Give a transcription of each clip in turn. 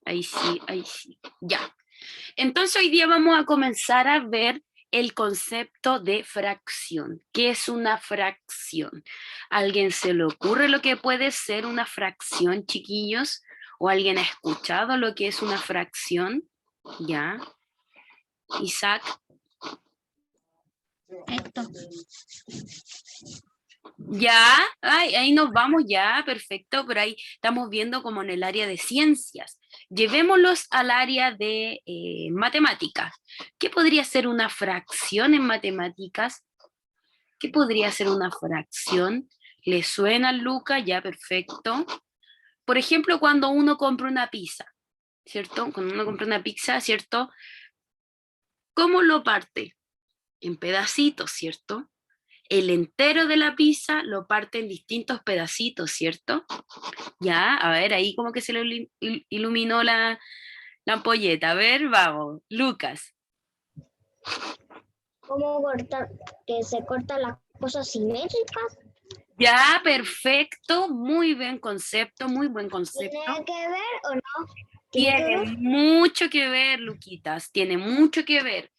ahí sí, ahí sí. Ya. Entonces hoy día vamos a comenzar a ver el concepto de fracción. ¿Qué es una fracción? ¿A alguien se le ocurre lo que puede ser una fracción, chiquillos? ¿O alguien ha escuchado lo que es una fracción? ¿Ya? Isaac. Esto. Ya, ay, ahí nos vamos ya, perfecto, pero ahí estamos viendo como en el área de ciencias. Llevémoslos al área de matemáticas. ¿Qué podría ser una fracción en matemáticas? ¿Qué podría ser una fracción? ¿Le suena, Luca? Ya, perfecto. Por ejemplo, cuando uno compra una pizza, ¿cierto? Cuando uno compra una pizza, ¿cierto? ¿Cómo lo parte? En pedacitos, ¿cierto? El entero de la pizza lo parte en distintos pedacitos, ¿cierto? Ya, a ver, ahí como que se le iluminó la ampolleta. A ver, vamos, Lucas. ¿Cómo cortar? Que se cortan las cosas simétricas. Ya, perfecto, muy buen concepto, muy buen concepto. ¿Tiene que ver o no? ¿Tiene que Tiene ver? mucho que ver, Luquitas, tiene mucho que ver.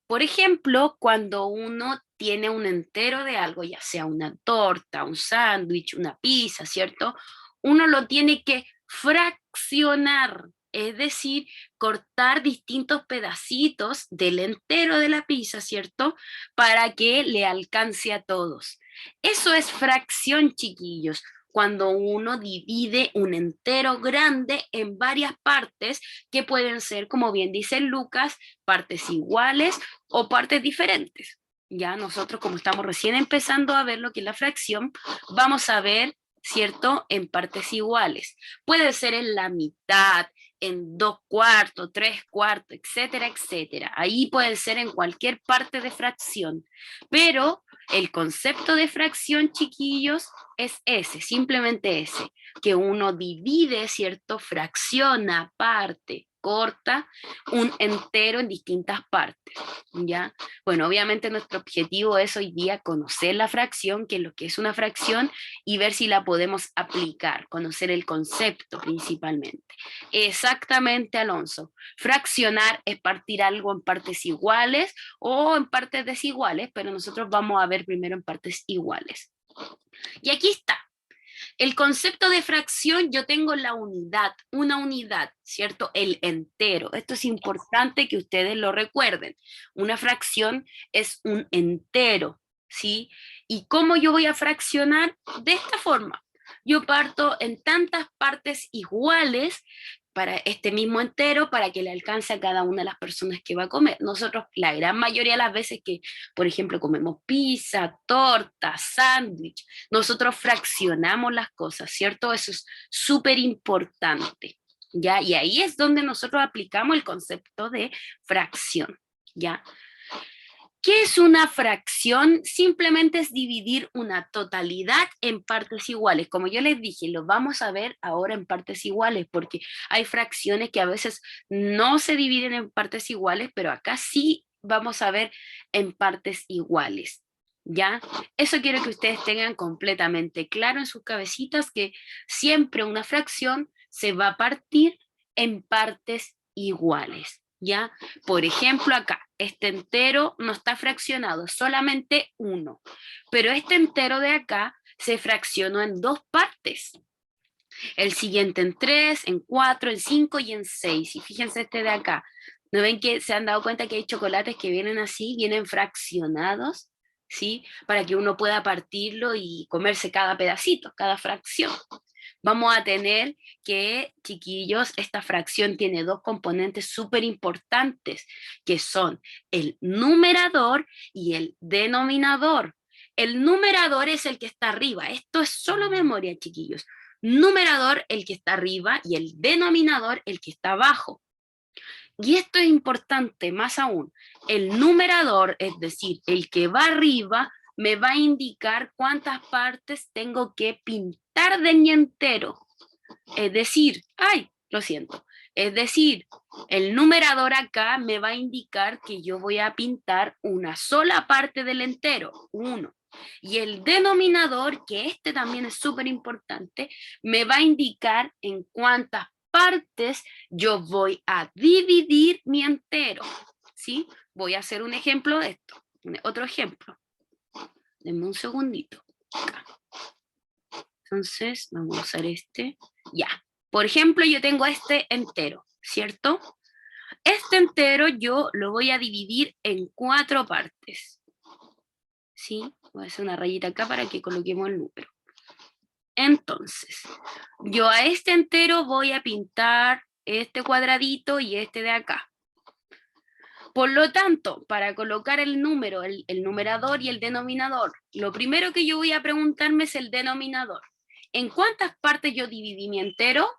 Por ejemplo, cuando uno tiene un entero de algo, ya sea una torta, un sándwich, una pizza, ¿cierto? Uno lo tiene que fraccionar, es decir, cortar distintos pedacitos del entero de la pizza, ¿cierto? Para que le alcance a todos. Eso es fracción, chiquillos. Cuando uno divide un entero grande en varias partes que pueden ser, como bien dice Lucas, partes iguales o partes diferentes. Ya nosotros, como estamos recién empezando a ver lo que es la fracción, vamos a ver, ¿cierto?, en partes iguales. Puede ser en la mitad, en 2/4, 3/4, etcétera, etcétera. Ahí puede ser en cualquier parte de fracción. Pero el concepto de fracción, chiquillos, es ese, simplemente ese, que uno divide, ¿cierto?, fracciona, parte, corta un entero en distintas partes, ¿ya? Bueno, obviamente nuestro objetivo es hoy día conocer la fracción, que es lo que es una fracción, y ver si la podemos aplicar, conocer el concepto principalmente. Exactamente, Alonso. Fraccionar es partir algo en partes iguales o en partes desiguales, pero nosotros vamos a ver primero en partes iguales. Y aquí está. El concepto de fracción, yo tengo la unidad, una unidad, ¿cierto? El entero. Esto es importante que ustedes lo recuerden. Una fracción es un entero, ¿sí? ¿Y cómo yo voy a fraccionar? De esta forma. Yo parto en tantas partes iguales para este mismo entero para que le alcance a cada una de las personas que va a comer. Nosotros, la gran mayoría de las veces que, por ejemplo, comemos pizza, torta, sándwich, nosotros fraccionamos las cosas, ¿cierto? Eso es súper importante, ¿ya? Y ahí es donde nosotros aplicamos el concepto de fracción, ¿ya? ¿Qué es una fracción? Simplemente es dividir una totalidad en partes iguales. Como yo les dije, lo vamos a ver ahora en partes iguales, porque hay fracciones que a veces no se dividen en partes iguales, pero acá sí vamos a ver en partes iguales. ¿Ya? Eso quiero que ustedes tengan completamente claro en sus cabecitas, que siempre una fracción se va a partir en partes iguales. ¿Ya? Por ejemplo, acá, este entero no está fraccionado, solamente uno. Pero este entero de acá se fraccionó en dos partes. El siguiente en 3, en 4, en 5 y en 6. Y fíjense este de acá. ¿No ven que se han dado cuenta que hay chocolates que vienen así, vienen fraccionados? ¿Sí? Para que uno pueda partirlo y comerse cada pedacito, cada fracción. Vamos a tener que, chiquillos, esta fracción tiene dos componentes súper importantes, que son el numerador y el denominador. El numerador es el que está arriba. Esto es solo memoria, chiquillos. Numerador el que está arriba y el denominador el que está abajo. Y esto es importante más aún. El numerador, es decir, el que va arriba, me va a indicar cuántas partes tengo que pintar de mi entero. Es decir, ay, lo siento. Es decir, el numerador acá me va a indicar que yo voy a pintar una sola parte del entero, uno. Y el denominador, que este también es súper importante, me va a indicar en cuántas partes yo voy a dividir mi entero, ¿sí? Voy a hacer un ejemplo de esto, otro ejemplo. Denme un segundito. Acá. Entonces, vamos a usar este. Ya. Por ejemplo, yo tengo este entero, ¿cierto? Este entero yo lo voy a dividir en 4 partes. ¿Sí? Voy a hacer una rayita acá para que coloquemos el número. Entonces, yo a este entero voy a pintar este cuadradito y este de acá. Por lo tanto, para colocar el número, el numerador y el denominador, lo primero que yo voy a preguntarme es el denominador. ¿En cuántas partes yo dividí mi entero?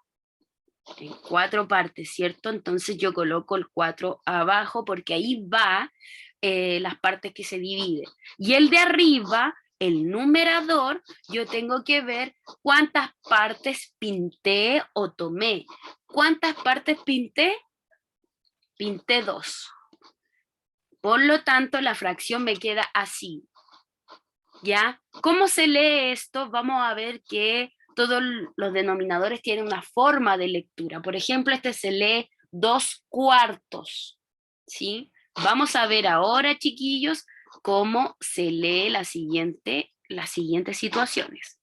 En 4 partes, ¿cierto? Entonces yo coloco el 4 abajo porque ahí va las partes que se dividen. Y el de arriba, el numerador, yo tengo que ver cuántas partes pinté o tomé. ¿Cuántas partes pinté? Pinté 2. Por lo tanto, la fracción me queda así. ¿Ya? ¿Cómo se lee esto? Vamos a ver que todos los denominadores tienen una forma de lectura. Por ejemplo, este se lee 2/4. ¿Sí? Vamos a ver ahora, chiquillos, cómo se lee las siguientes situaciones.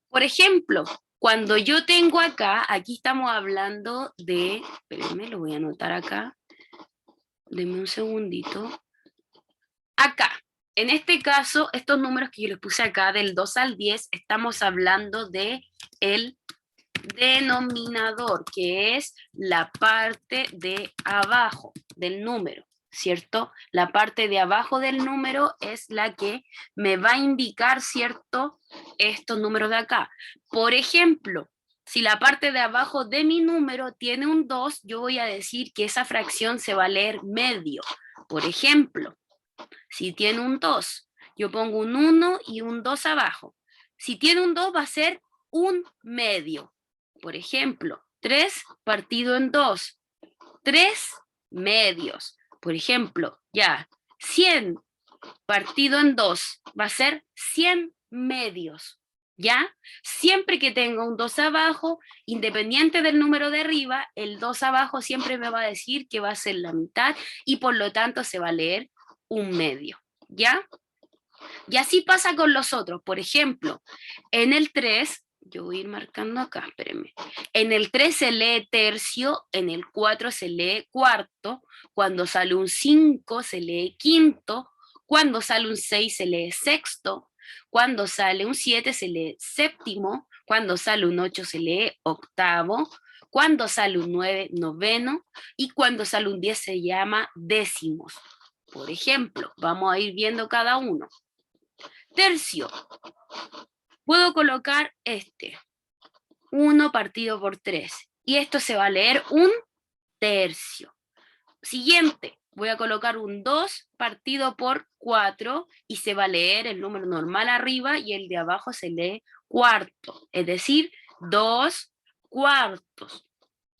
Por ejemplo, cuando yo tengo acá, aquí estamos hablando de, espérenme, lo voy a anotar acá, denme un segundito. Acá, en este caso, estos números que yo les puse acá, del 2 al 10, estamos hablando de el denominador, que es la parte de abajo del número, ¿cierto? La parte de abajo del número es la que me va a indicar, ¿cierto?, estos números de acá. Por ejemplo, si la parte de abajo de mi número tiene un 2, yo voy a decir que esa fracción se va a leer medio. Por ejemplo, si tiene un 2, yo pongo un 1 y un 2 abajo. Si tiene un 2 va a ser un medio. Por ejemplo, 3 partido en 2. 3 medios. Por ejemplo, ya, 100 partido en 2 va a ser 100 medios. ¿Ya? Siempre que tenga un 2 abajo, independiente del número de arriba, el 2 abajo siempre me va a decir que va a ser la mitad y por lo tanto se va a leer un medio. ¿Ya? Y así pasa con los otros. Por ejemplo, en el 3, yo voy a ir marcando acá, espérenme. En el 3 se lee tercio, en el 4 se lee cuarto, cuando sale un 5 se lee quinto, cuando sale un 6 se lee sexto, cuando sale un 7 se lee séptimo, cuando sale un 8 se lee octavo, cuando sale un 9 noveno y cuando sale un 10 se llama décimos. Por ejemplo, vamos a ir viendo cada uno. Tercio. Puedo colocar este. 1 partido por 3. Y esto se va a leer un tercio. Siguiente. Voy a colocar un 2 partido por 4 y se va a leer el número normal arriba y el de abajo se lee cuarto. Es decir, 2 cuartos.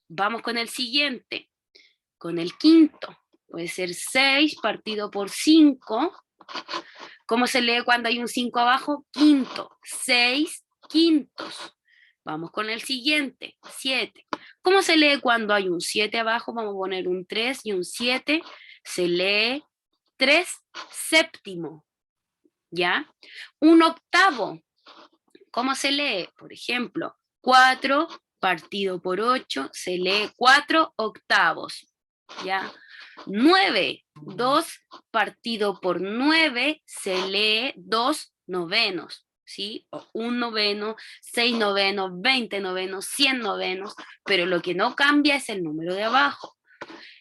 Vamos con el siguiente. Con el quinto. Puede ser 6 partido por 5. ¿Cómo se lee cuando hay un 5 abajo? Quinto. 6 quintos. Vamos con el siguiente. 7. ¿Cómo se lee cuando hay un 7 abajo? Vamos a poner un 3 y un 7. Se lee 3 séptimo. ¿Ya? Un octavo. ¿Cómo se lee? Por ejemplo, 4 partido por 8 se lee 4 octavos. ¿Ya? 9, 2 partido por 9 se lee 2 novenos, ¿sí? O 1 noveno, 6 novenos, 20 novenos, 100 novenos, pero lo que no cambia es el número de abajo.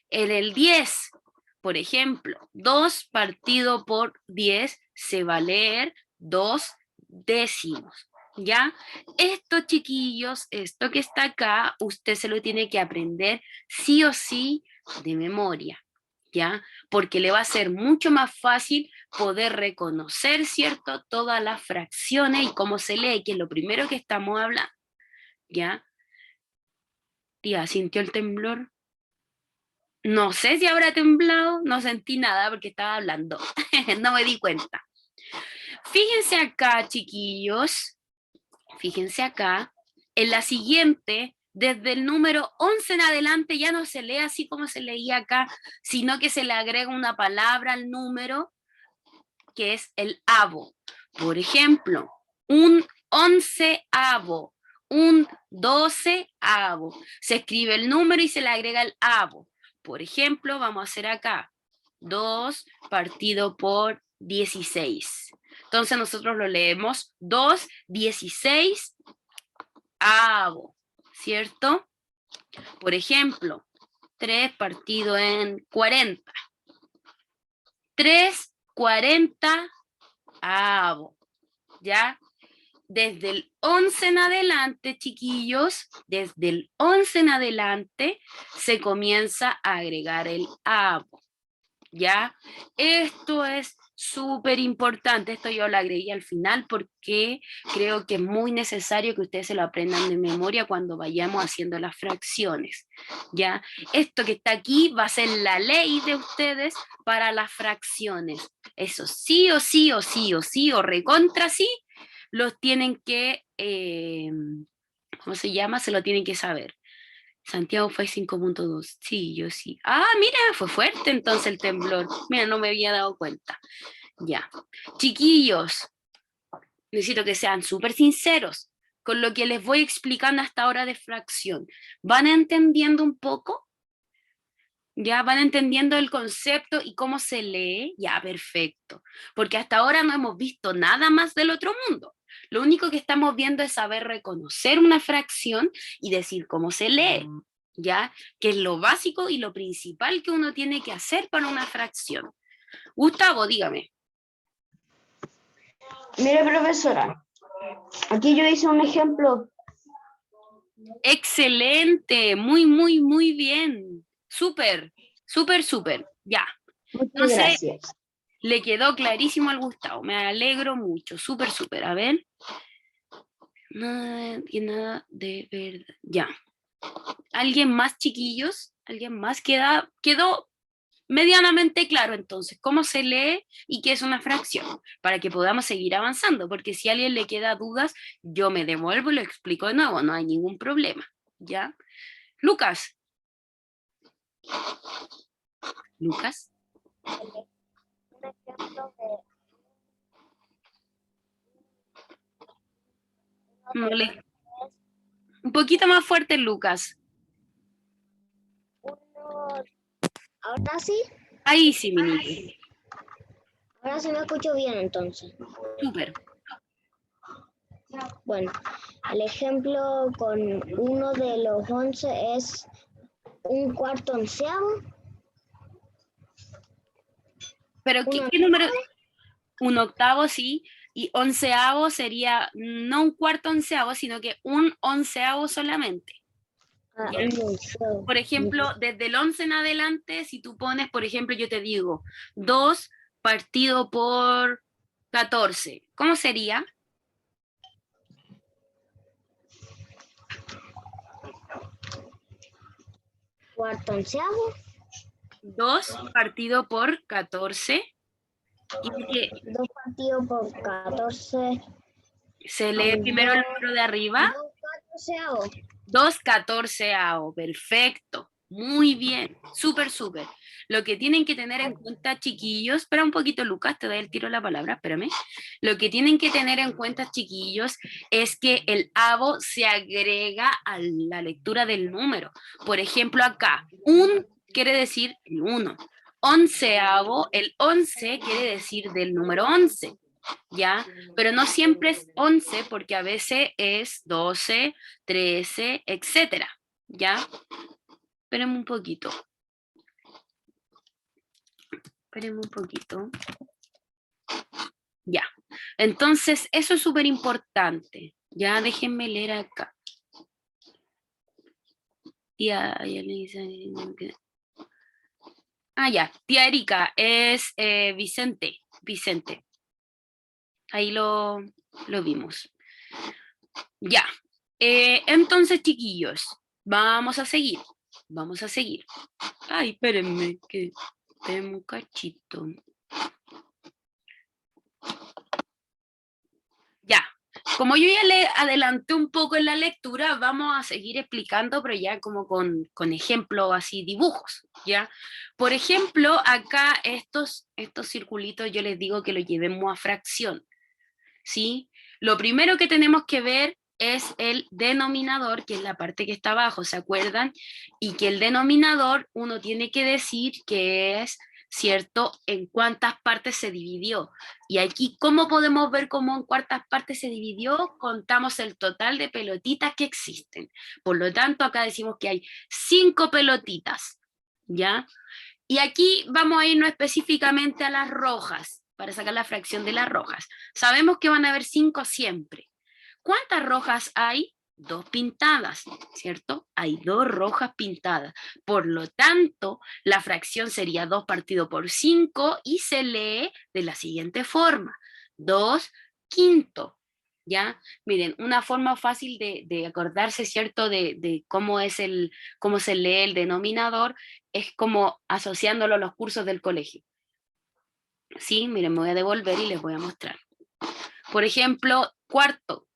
En el 10, por ejemplo, 2 partido por 10 se va a leer 2 décimos. ¿Ya? Esto, chiquillos, esto que está acá, usted se lo tiene que aprender sí o sí de memoria, ¿ya? Porque le va a ser mucho más fácil poder reconocer, ¿cierto?, todas las fracciones y cómo se lee, que es lo primero que estamos hablando, ¿ya? Tía, ¿sintió el temblor? No sé si habrá temblado, no sentí nada porque estaba hablando, no me di cuenta. Fíjense acá, chiquillos, fíjense acá, en la siguiente Desde el número 11 en adelante ya no se lee así como se leía acá, sino que se le agrega una palabra al número que es el avo. Por ejemplo, un onceavo, un doceavo. Se escribe el número y se le agrega el avo. Por ejemplo, vamos a hacer acá 2 partido por 16. Entonces nosotros lo leemos 2, 16 avo, ¿cierto? Por ejemplo, 3 partido en 40. 3, 40 avo, ¿ya? Desde el 11 en adelante, chiquillos, desde el 11 en adelante se comienza a agregar el avo, ¿ya? Esto es súper importante, esto yo lo agregué al final porque creo que es muy necesario que ustedes se lo aprendan de memoria cuando vayamos haciendo las fracciones, ¿ya? Esto que está aquí va a ser la ley de ustedes para las fracciones. Eso sí o sí o sí o sí o recontra sí, los tienen que, ¿cómo se llama? Se lo tienen que saber. Santiago fue 5.2. Sí, yo sí. Ah, mira, fue fuerte entonces el temblor. Mira, no me había dado cuenta. Ya. Chiquillos, necesito que sean súper sinceros con lo que les voy explicando hasta ahora de fracción. ¿Van entendiendo un poco? ¿Ya van entendiendo el concepto y cómo se lee? Ya, perfecto. Porque hasta ahora no hemos visto nada más del otro mundo. Lo único que estamos viendo es saber reconocer una fracción y decir cómo se lee, ¿ya? Que es lo básico y lo principal que uno tiene que hacer para una fracción. Gustavo, dígame. Mire, profesora, aquí yo hice un ejemplo. Excelente, muy, muy, muy bien. Súper, súper, súper. Ya. Muchas Entonces, gracias. le quedó clarísimo al Gustavo. Me alegro mucho. Súper, súper. A ver. Nada de verdad. Ya. ¿Alguien más, chiquillos? ¿Alguien más? Quedó medianamente claro entonces cómo se lee y qué es una fracción, para que podamos seguir avanzando, porque si a alguien le queda dudas, yo me devuelvo y lo explico de nuevo, no hay ningún problema. ¿Ya? Lucas. Lucas. Un ejemplo de No le- Un poquito más fuerte, Lucas. uno, ahora sí, Ahí sí, mi niño. ahora sí me escucho bien entonces. Súper. Bueno, el ejemplo con uno de los 11 es un cuarto onceavo, Pero, un ¿qué número? Un octavo, sí, y onceavo sería no un cuarto onceavo, sino que un onceavo solamente. ¿Ya? onceavo. Por ejemplo, desde el 11 en adelante, si tú pones, por ejemplo, yo te digo, 2 partido por 14, ¿cómo sería? Cuarto onceavo, 2 partido por 14. Tiene que, dos partidos por 14, se lee primero el número de arriba. dos catorceavos. 2 catorceavo, perfecto. Muy bien, súper, súper. Lo que tienen que tener en cuenta, chiquillos, espera un poquito, Lucas, te doy el tiro la palabra, espérame. Lo que tienen que tener en cuenta, chiquillos, es que el avo se agrega a la lectura del número. Por ejemplo, acá, un quiere decir el 1. Onceavo, el 11 quiere decir del número 11. ¿Ya? Pero no siempre es 11 porque a veces es 12, 13, etcétera, ¿ya? Espérenme un poquito. Espérenme un poquito. Ya. Entonces, eso es súper importante. Ya, déjenme leer acá. Tía, ya le dice... Ah, ya. Tía Erika, es Vicente. Vicente. Ahí lo vimos. Ya. Entonces, chiquillos, vamos a seguir. Vamos a seguir. Ay, espérenme, que tengo un cachito. Ya. Como yo ya le adelanté un poco en la lectura, vamos a seguir explicando, pero ya como con ejemplos así, dibujos, ¿ya? Por ejemplo, acá estos circulitos yo les digo que los llevemos a fracción, ¿sí? Lo primero que tenemos que ver es el denominador, que es la parte que está abajo, ¿se acuerdan? Y que el denominador uno tiene que decir que es, ¿cierto?, en cuántas partes se dividió. Y aquí, ¿cómo podemos ver cómo en cuántas partes se dividió? Contamos el total de pelotitas que existen. Por lo tanto, acá decimos que hay 5 pelotitas, ¿ya? Y aquí vamos a irnos específicamente a las rojas, para sacar la fracción de las rojas. Sabemos que van a haber 5 siempre. ¿Cuántas rojas hay? 2 pintadas, ¿cierto? Hay 2 rojas pintadas. Por lo tanto, la fracción sería 2 partido por 5 y se lee de la siguiente forma. 2 quinto. ¿Ya? Miren, una forma fácil de acordarse, ¿cierto? De cómo cómo se lee el denominador es como asociándolo a los cursos del colegio. Sí, miren, me voy a devolver y les voy a mostrar. Por ejemplo, cuarto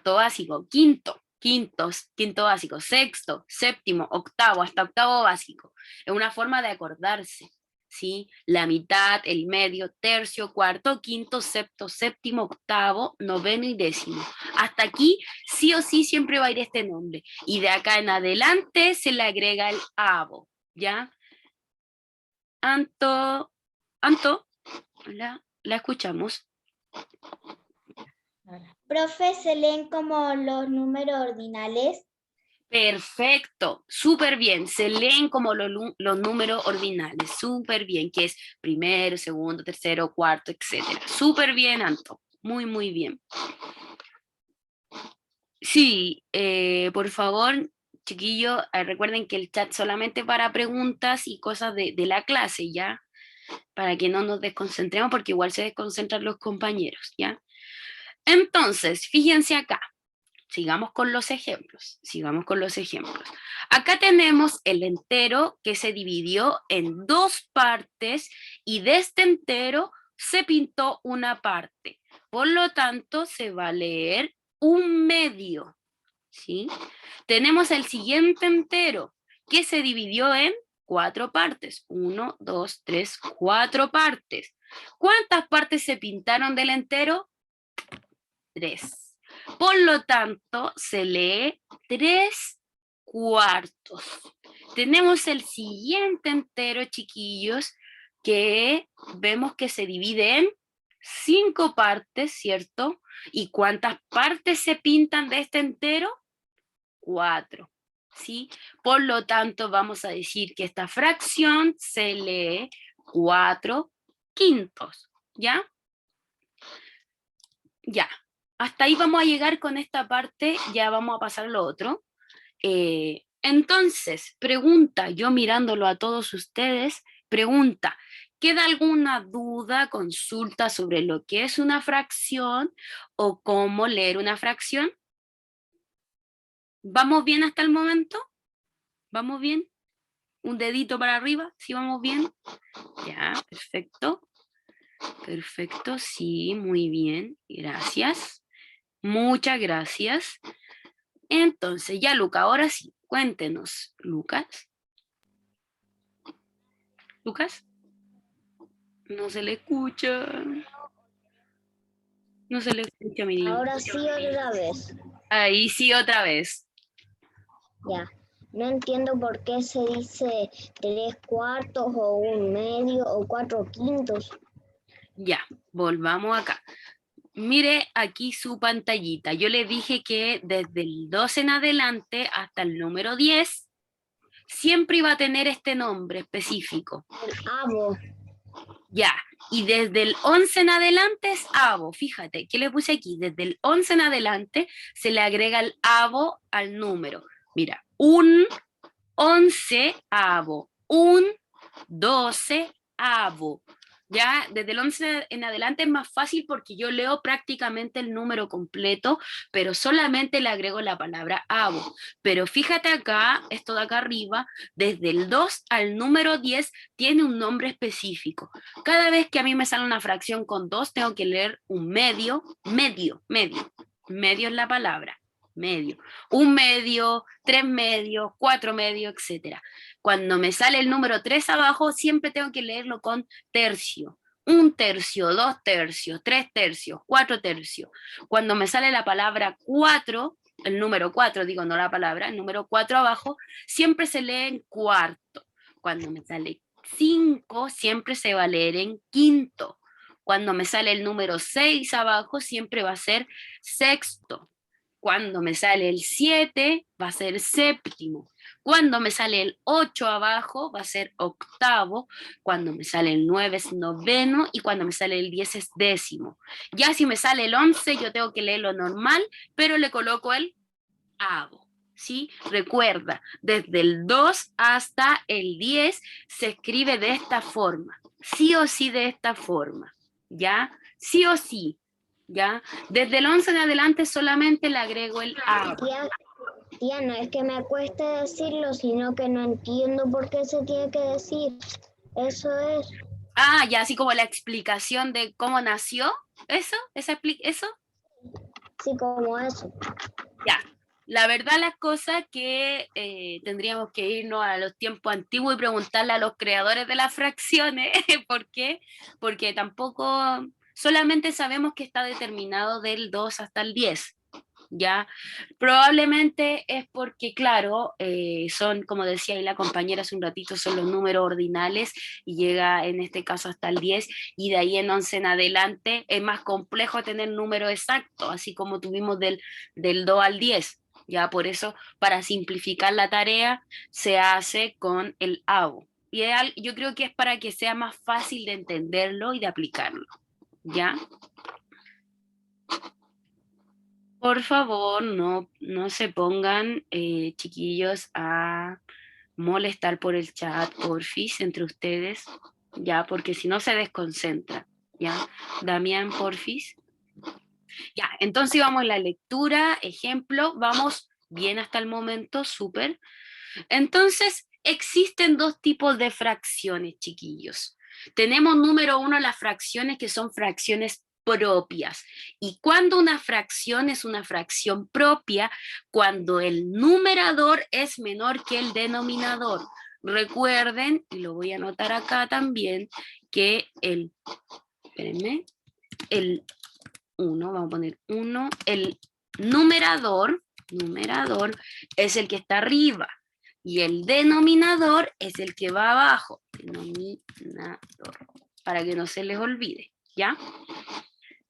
básico, quinto básico, sexto, séptimo, octavo, hasta octavo básico. Es una forma de acordarse, ¿sí? La mitad, el medio, tercio, cuarto, quinto, sexto, séptimo, octavo, noveno y décimo. Hasta aquí, sí o sí, siempre va a ir este nombre. Y de acá en adelante se le agrega el avo, ¿ya? Anto, la escuchamos. Profe, ¿se leen como los números ordinales? Perfecto, súper bien. Se leen como los números ordinales, súper bien, que es primero, segundo, tercero, cuarto, etcétera. Súper bien, Anto. Muy, muy bien. Sí, por favor, chiquillos, recuerden que el chat solamente para preguntas y cosas de la clase, ¿ya? Para que no nos desconcentremos, porque igual se desconcentran los compañeros, ¿ya? Entonces, fíjense acá. Sigamos con los ejemplos, Acá tenemos el entero que se dividió en 2 partes y de este entero se pintó una parte. Por lo tanto, se va a leer un medio, ¿sí? Tenemos el siguiente entero que se dividió en 4 partes. 1, 2, 3, 4 partes. ¿Cuántas partes se pintaron del entero? 3. Por lo tanto, se lee 3 cuartos. Tenemos el siguiente entero, chiquillos, que vemos que se divide en 5 partes, ¿cierto? ¿Y cuántas partes se pintan de este entero? 4, ¿sí? Por lo tanto, vamos a decir que esta fracción se lee 4 quintos, ¿ya? Ya. Hasta ahí vamos a llegar con esta parte, ya vamos a pasar a lo otro. Entonces, pregunta, yo mirándolo a todos ustedes, pregunta, ¿queda alguna duda, consulta sobre lo que es una fracción o cómo leer una fracción? ¿Vamos bien hasta el momento? ¿Vamos bien? ¿Un dedito para arriba? ¿Sí vamos bien? Ya, perfecto. Perfecto, sí, muy bien, gracias. Muchas gracias. Entonces, ya Luca, ahora sí, cuéntenos, Lucas. ¿Lucas? No se le escucha. No se le escucha, mi niño. Ahora sí otra vez. Ahí sí, otra vez. Ya. No entiendo por qué se dice 3 cuartos o un medio o 4 quintos. Ya, volvamos acá. Mire aquí su pantallita. Yo le dije que desde el 2 en adelante hasta el número 10 siempre iba a tener este nombre específico. El avo. Ya, y desde el 11 en adelante es avo. Fíjate, ¿qué le puse aquí? Desde el 11 en adelante se le agrega el avo al número. Mira, un 11 avo, un 12 avo. Ya, desde el 11 en adelante es más fácil porque yo leo prácticamente el número completo, pero solamente le agrego la palabra avo. Pero fíjate acá, esto de acá arriba, desde el 2 al número 10 tiene un nombre específico. Cada vez que a mí me sale una fracción con 2, tengo que leer un medio. Medio es la palabra, medio. 1 medio, 3 medios, 4 medios, etc. Cuando me sale el número 3 abajo, siempre tengo que leerlo con tercio. 1 tercio, 2 tercios, 3 tercios, 4 tercios. Cuando me sale la palabra 4, el número 4, digo, no la palabra, el número 4 abajo, siempre se lee en cuarto. Cuando me sale 5, siempre se va a leer en quinto. Cuando me sale el número 6 abajo, siempre va a ser sexto. Cuando me sale el 7, va a ser séptimo. Cuando me sale el 8 abajo, va a ser octavo. Cuando me sale el 9 es noveno. Y cuando me sale el 10 es décimo. Ya si me sale el 11, yo tengo que leerlo normal, pero le coloco el avo. ¿Sí? Recuerda, desde el 2 hasta el 10 se escribe de esta forma. Sí o sí de esta forma. ¿Ya? Sí o sí. ¿Ya? Desde el 11 en adelante solamente le agrego el avo. Tía, no es que me cueste decirlo, sino que no entiendo por qué se tiene que decir. Eso es. Ah, ya así como la explicación de cómo nació. ¿Eso? ¿Eso? Sí, como eso. Ya. La verdad las cosas que tendríamos que irnos a los tiempos antiguos y preguntarle a los creadores de las fracciones. ¿Por qué? Porque tampoco, solamente sabemos que está determinado del 2 hasta el 10. ¿Ya? Probablemente es porque, claro, son, como decía ahí la compañera hace un ratito, son los números ordinales y llega en este caso hasta el 10 y de ahí en 11 en adelante es más complejo tener número exacto, así como tuvimos del 2 al 10. Ya por eso, para simplificar la tarea, se hace con el avo. Y yo creo que es para que sea más fácil de entenderlo y de aplicarlo. ¿Ya? Por favor, no se pongan, chiquillos, a molestar por el chat, porfis, entre ustedes, ya, porque si no se desconcentra, ya. Damián, porfis. Ya, entonces vamos a la lectura, ejemplo, vamos bien hasta el momento, súper. Entonces, existen dos tipos de fracciones, chiquillos. Tenemos número uno las fracciones que son fracciones propias. ¿Y cuando una fracción es una fracción propia? Cuando el numerador es menor que el denominador. Recuerden, y lo voy a anotar acá también, que espérenme, el 1, vamos a poner 1, el numerador es el que está arriba y el denominador es el que va abajo. Denominador, para que no se les olvide, ¿ya?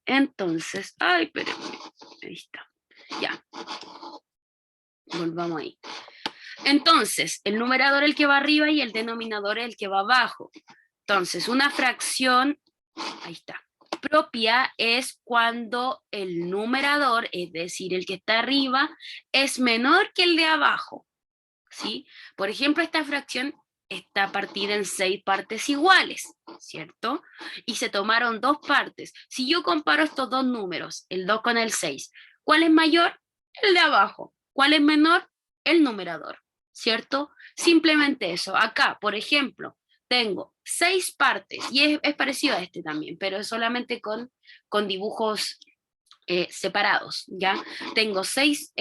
Entonces, ay, espérenme, ahí está, ya. Volvamos ahí. Entonces, el numerador es el que va arriba y el denominador es el que va abajo. Entonces, una fracción, ahí está, propia es cuando el numerador, es decir, el que está arriba, es menor que el de abajo, ¿sí? Por ejemplo, esta fracción está partida en 6 partes iguales, ¿cierto? Y se tomaron 2 partes. Si yo comparo estos dos números, el 2 con el 6, ¿cuál es mayor? El de abajo. ¿Cuál es menor? El numerador, ¿cierto? Simplemente eso. Acá, por ejemplo, tengo 6 partes, y es parecido a este también, pero es solamente con dibujos separados, ¿ya? Tengo 6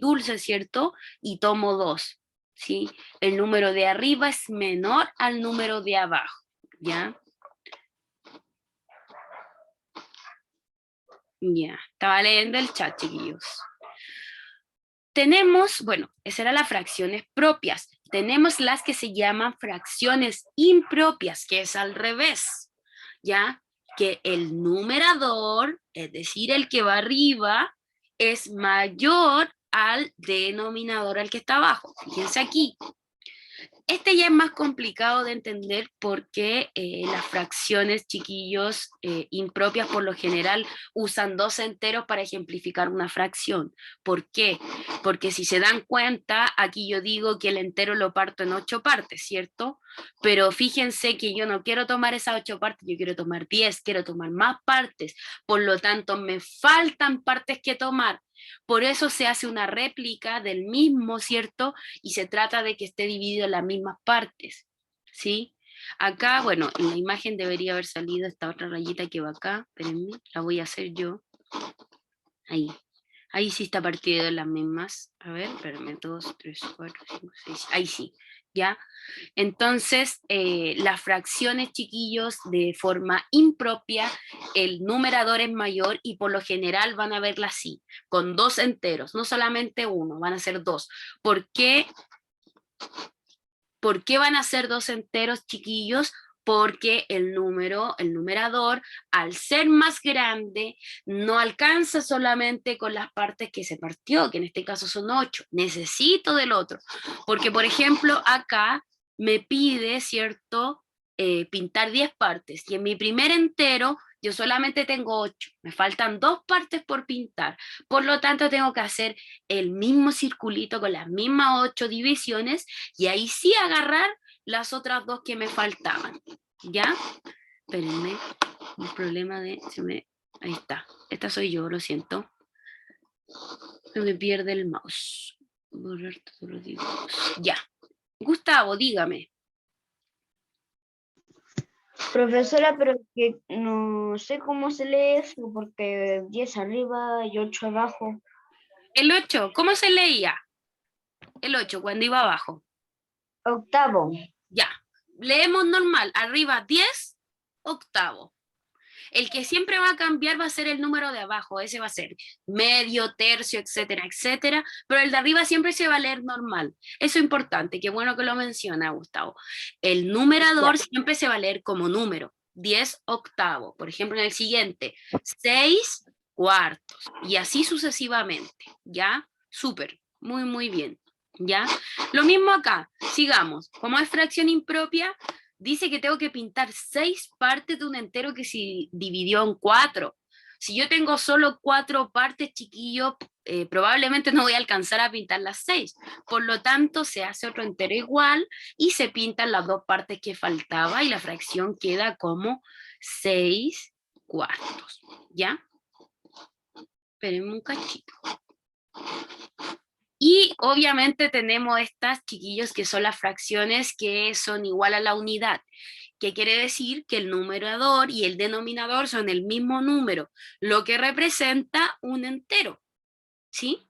dulces, ¿cierto? Y tomo 2, ¿sí? El número de arriba es menor al número de abajo, ¿ya? Ya, estaba leyendo el chat, chiquillos. Tenemos, bueno, esas eran las fracciones propias. Tenemos las que se llaman fracciones impropias, que es al revés, ¿ya? Que el numerador, es decir, el que va arriba, es mayor al denominador, al que está abajo. Fíjense aquí. Este ya es más complicado de entender porque las fracciones, chiquillos, impropias por lo general usan 2 enteros para ejemplificar una fracción. ¿Por qué? Porque si se dan cuenta, aquí yo digo que el entero lo parto en 8 partes, ¿cierto? Pero fíjense que yo no quiero tomar esas 8 partes, yo quiero tomar 10, quiero tomar más partes. Por lo tanto, me faltan partes que tomar. Por eso se hace una réplica del mismo, ¿cierto? Y se trata de que esté dividido en las mismas partes, ¿sí? Acá, bueno, en la imagen debería haber salido esta otra rayita que va acá. Espérenme, la voy a hacer yo. Ahí sí está partido en las mismas. A ver, espérame, 2, 3, 4, 5, 6. Ahí sí, ¿ya? Entonces, las fracciones, chiquillos, de forma impropia, el numerador es mayor y por lo general van a verla así, con 2 enteros, no solamente uno, van a ser 2. ¿Por qué? ¿Por qué van a ser 2 enteros, chiquillos? Porque el numerador, al ser más grande, no alcanza solamente con las partes que se partió, que en este caso son 8. Necesito del otro. Porque, por ejemplo, acá me pide, ¿cierto? Pintar 10 partes. Y en mi primer entero, yo solamente tengo 8. Me faltan 2 partes por pintar. Por lo tanto, tengo que hacer el mismo circulito con las mismas 8 divisiones y ahí sí agarrar las otras 2 que me faltaban. ¿Ya? Espérenme, un problema de... ahí está, esta soy yo, lo siento. Se me pierde el mouse. Borrar todos los dibujos. Ya. Gustavo, dígame. Profesora, pero que no sé cómo se lee eso, porque 10 arriba y 8 abajo. El 8, ¿cómo se leía? El 8, cuando iba abajo. Octavo. Ya. Leemos normal, arriba 10, octavo. El que siempre va a cambiar va a ser el número de abajo, ese va a ser medio, tercio, etcétera, etcétera, pero el de arriba siempre se va a leer normal. Eso es importante, qué bueno que lo menciona, Gustavo. El numerador siempre se va a leer como número, 10 octavo, por ejemplo en el siguiente, 6 cuartos, y así sucesivamente, ¿ya? Súper, muy, muy bien, ¿ya? Lo mismo acá, sigamos, como es fracción impropia, dice que tengo que pintar 6 partes de un entero que se dividió en 4. Si yo tengo solo 4 partes, chiquillo, probablemente no voy a alcanzar a pintar las 6. Por lo tanto, se hace otro entero igual y se pintan las 2 partes que faltaba y la fracción queda como 6 cuartos. ¿Ya? Espérenme un cachito. Y obviamente tenemos estas, chiquillos, que son las fracciones que son igual a la unidad. ¿Qué quiere decir? Que el numerador y el denominador son el mismo número, lo que representa un entero. ¿Sí?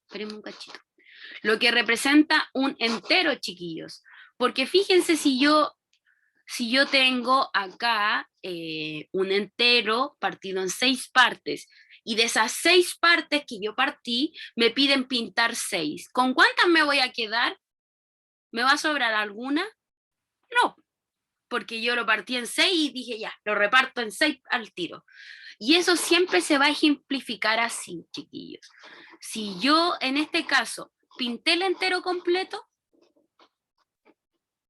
Esperemos un cachito. Lo que representa un entero, chiquillos. Porque fíjense si yo tengo acá un entero partido en 6 partes, y de esas 6 partes que yo partí, me piden pintar 6. ¿Con cuántas me voy a quedar? ¿Me va a sobrar alguna? No, porque yo lo partí en 6 y dije ya, lo reparto en 6 al tiro. Y eso siempre se va a ejemplificar así, chiquillos. Si yo, en este caso, pinté el entero completo,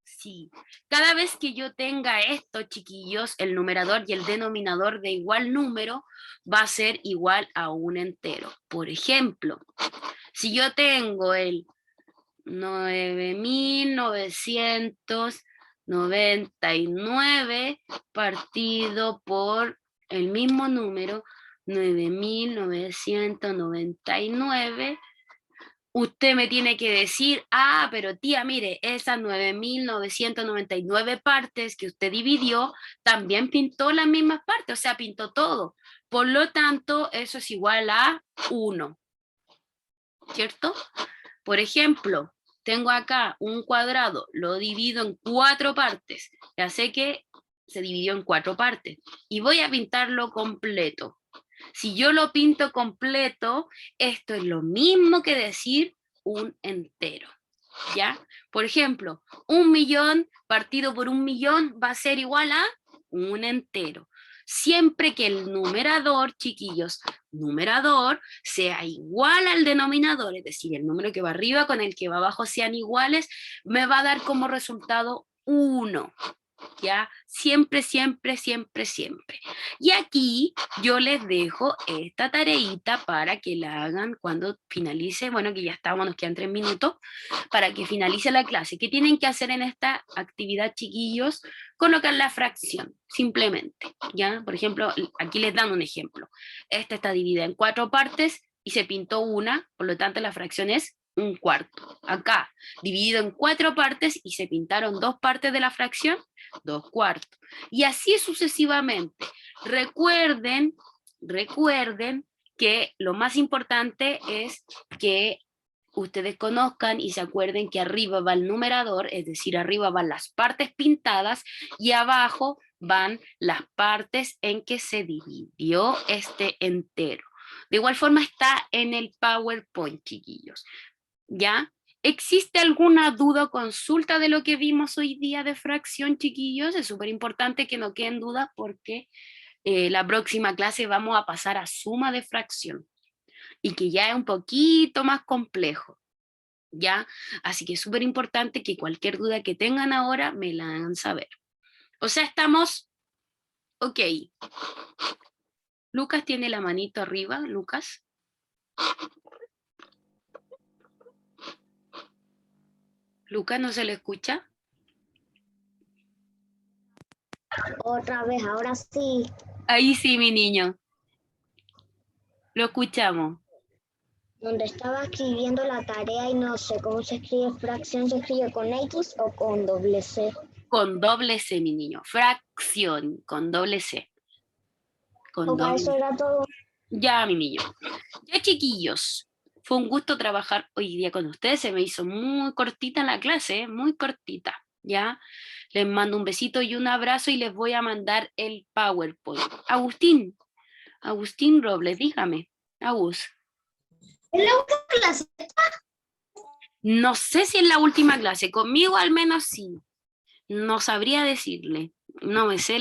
sí. Cada vez que yo tenga esto, chiquillos, el numerador y el denominador de igual número va a ser igual a un entero. Por ejemplo, si yo tengo el 9.999 partido por el mismo número, 9.999, usted me tiene que decir, pero tía, mire, esas 9.999 partes que usted dividió, también pintó las mismas partes, o sea, pintó todo. Por lo tanto, eso es igual a 1, ¿cierto? Por ejemplo, tengo acá un cuadrado, lo divido en 4 partes, ya sé que se dividió en 4 partes, y voy a pintarlo completo. Si yo lo pinto completo, esto es lo mismo que decir un entero, ¿ya? Por ejemplo, 1.000.000 partido por 1.000.000 va a ser igual a un entero. Siempre que el numerador, chiquillos, numerador sea igual al denominador, es decir, el número que va arriba con el que va abajo sean iguales, me va a dar como resultado 1. ¿Ya? Siempre, siempre, siempre, siempre. Y aquí yo les dejo esta tareita para que la hagan cuando finalice, bueno, que ya estamos, nos quedan 3 minutos, para que finalice la clase. ¿Qué tienen que hacer en esta actividad, chiquillos? Colocar la fracción, simplemente, ¿ya? Por ejemplo, aquí les dan un ejemplo. Esta está dividida en 4 partes y se pintó una, por lo tanto la fracción es 1/4. Acá, dividido en 4 partes y se pintaron 2 partes de la fracción, 2/4. Y así sucesivamente. Recuerden que lo más importante es que ustedes conozcan y se acuerden que arriba va el numerador, es decir, arriba van las partes pintadas y abajo van las partes en que se dividió este entero. De igual forma está en el PowerPoint, chiquillos. ¿Ya? ¿Existe alguna duda o consulta de lo que vimos hoy día de fracción, chiquillos? Es súper importante que no queden dudas porque la próxima clase vamos a pasar a suma de fracción y que ya es un poquito más complejo, ¿ya? Así que es súper importante que cualquier duda que tengan ahora me la hagan saber. O sea, estamos, ok. Lucas tiene la manito arriba, Lucas. Lucas, ¿no se le escucha? Otra vez, ahora sí. Ahí sí, mi niño. Lo escuchamos. Donde estaba escribiendo la tarea y no sé cómo se escribe fracción, ¿se escribe con X o con doble C? Con doble C, mi niño. Fracción, con doble C. Con Opa, doble eso C. era todo. Ya, mi niño. Ya, chiquillos. Fue un gusto trabajar hoy día con ustedes. Se me hizo muy cortita la clase, muy cortita. ¿Ya? Les mando un besito y un abrazo y les voy a mandar el PowerPoint. Agustín Robles, dígame. Agus. ¿Es la última clase? No sé si es la última clase. Conmigo al menos sí. No sabría decirle. No me sé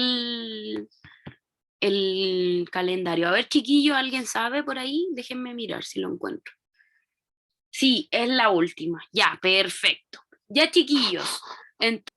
el calendario. A ver, chiquillo, ¿alguien sabe por ahí? Déjenme mirar si lo encuentro. Sí, es la última. Ya, perfecto. Ya, chiquillos. Entonces,